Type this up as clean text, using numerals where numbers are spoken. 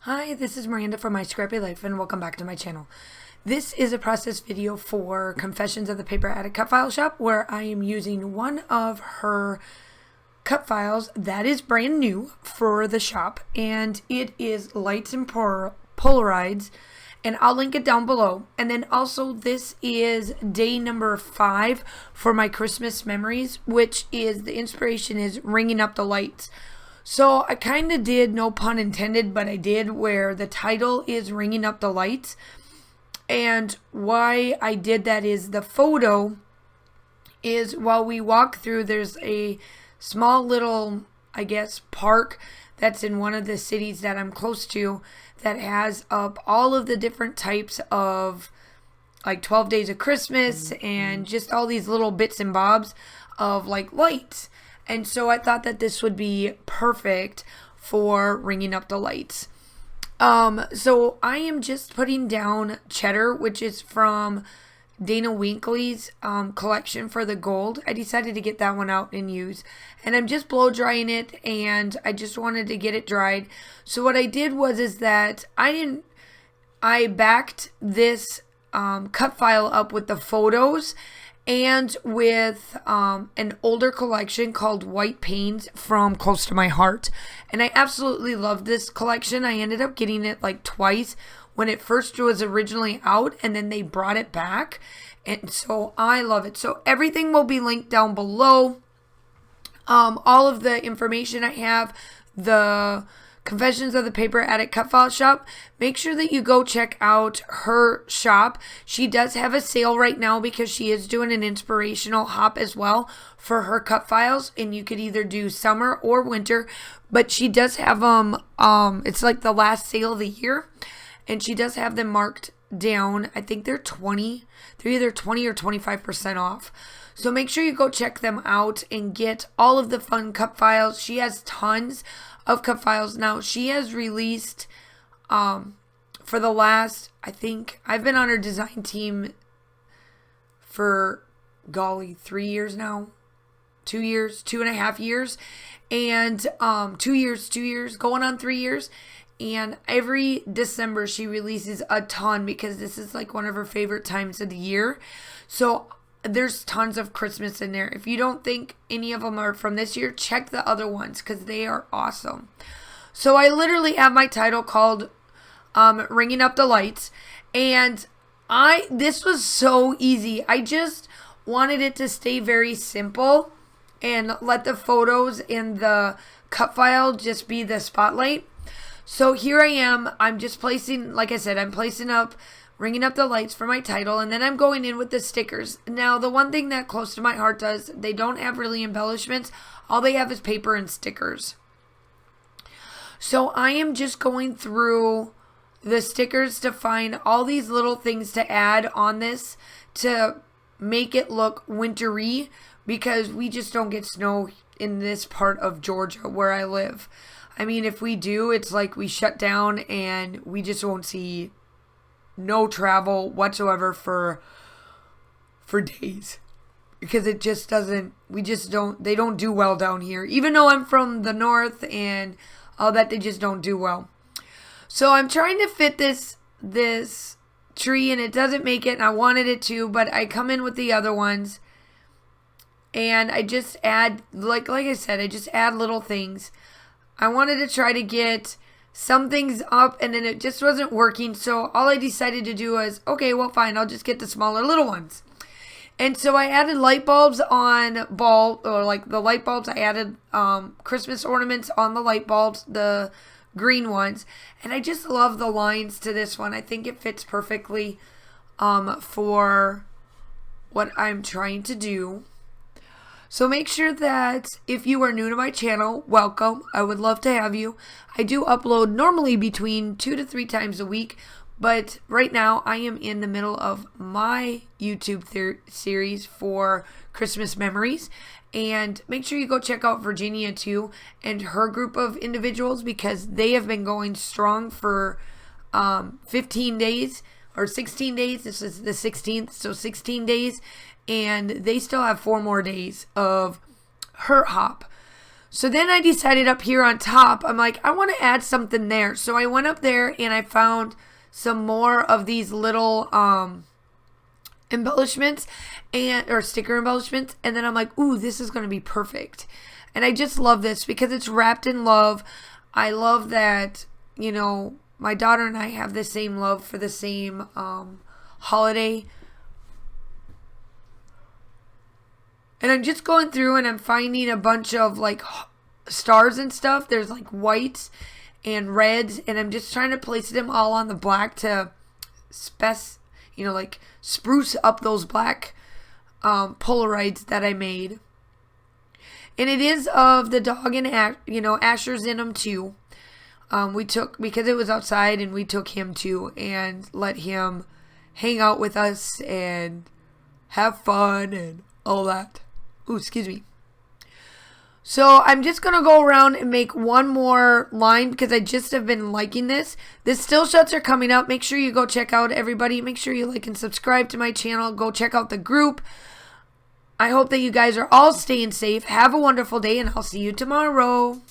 Hi, this is Miranda from My Scrappy Life and welcome back to my channel. This is a process video for Confessions of the Paper Addict cut file shop, where I am using one of her cut files that is brand new for the shop, and it is Lights and Polaroids, and I'll link it down below. And then also this is day number 5 for my Christmas memories, which is the inspiration is ringing up the lights. So I kind of did, no pun intended, but I did, where the title is Ringing Up the Lights. And why I did that is the photo is while we walk through, there's a small little, I guess, park that's in one of the cities that I'm close to that has up all of the different types of, like 12 Days of Christmas and just all these little bits and bobs of like lights. And so I thought that this would be perfect for ringing up the lights. So I am just putting down cheddar, which is from Dana Winkley's collection for the gold. I decided to get that one out and use. And I'm just blow drying it, and I just wanted to get it dried. So what I did is that I backed this cut file up with the photos and with an older collection called White Pains from Close to My Heart. And I absolutely love this collection. I ended up getting it like twice when it first was originally out, and then they brought it back. And so I love it. So everything will be linked down below. All of the information I have, the Confessions of the Paper Addict cut file shop. Make sure that you go check out her shop. She does have a sale right now because she is doing an inspirational hop as well for her cut files, and you could either do summer or winter, but she does have it's like the last sale of the year, and she does have them marked down. I think they're either 20 or 25% off. So make sure you go check them out and get all of the fun cut files. She has tons of cut files now. She has released for the last, I think I've been on her design team for 3 years now, 2 years, 2.5 years, and 2 years going on 3 years. And every December she releases a ton because this is like one of her favorite times of the year. So there's tons of Christmas in there. If you don't think any of them are from this year, check the other ones because they are awesome. So I literally have my title called Ringing Up the Lights, and this was so easy. I just wanted it to stay very simple and let the photos in the cut file just be the spotlight. So here I am. I'm just placing, like I said, I'm placing up Ringing Up the Lights for my title, and then I'm going in with the stickers. Now, the one thing that Close to My Heart does, they don't have really embellishments. All they have is paper and stickers. So I am just going through the stickers to find all these little things to add on this to make it look wintry, because we just don't get snow in this part of Georgia where I live. I mean, if we do, it's like we shut down and we just won't see no travel whatsoever for days, because it just doesn't, they don't do well down here. Even though I'm from the north and all that, they just don't do well. So I'm trying to fit this tree, and it doesn't make it, and I wanted it to, but I come in with the other ones and I just add, like I said, I just add little things. I wanted to try to get some things up, and then it just wasn't working. So all I decided to do was, okay, well, fine, I'll just get the smaller little ones. And so I added light bulbs on the light bulbs. I added Christmas ornaments on the light bulbs, the green ones. And I just love the lines to this one. I think it fits perfectly for what I'm trying to do. So make sure that if you are new to my channel, welcome. I would love to have you. I do upload normally between 2 to 3 times a week, but right now I am in the middle of my YouTube series for Christmas memories. And make sure you go check out Virginia too and her group of individuals, because they have been going strong for 15 days or 16 days. This is the 16th, so 16 days. And they still have 4 more days of Hurt Hop. So then I decided up here on top, I'm like, I want to add something there. So I went up there and I found some more of these little embellishments or sticker embellishments. And then I'm like, ooh, this is going to be perfect. And I just love this because it's wrapped in love. I love that, you know, my daughter and I have the same love for the same holiday. And I'm just going through and I'm finding a bunch of like stars and stuff. There's like whites and reds, and I'm just trying to place them all on the black to like spruce up those black Polaroids that I made. And it is of the dog, and Asher's in them too. We took, because it was outside, and we took him too and let him hang out with us and have fun and all that. Ooh, excuse me. So I'm just going to go around and make one more line because I just have been liking this. The still shots are coming up. Make sure you go check out, everybody. Make sure you like and subscribe to my channel. Go check out the group. I hope that you guys are all staying safe. Have a wonderful day, and I'll see you tomorrow.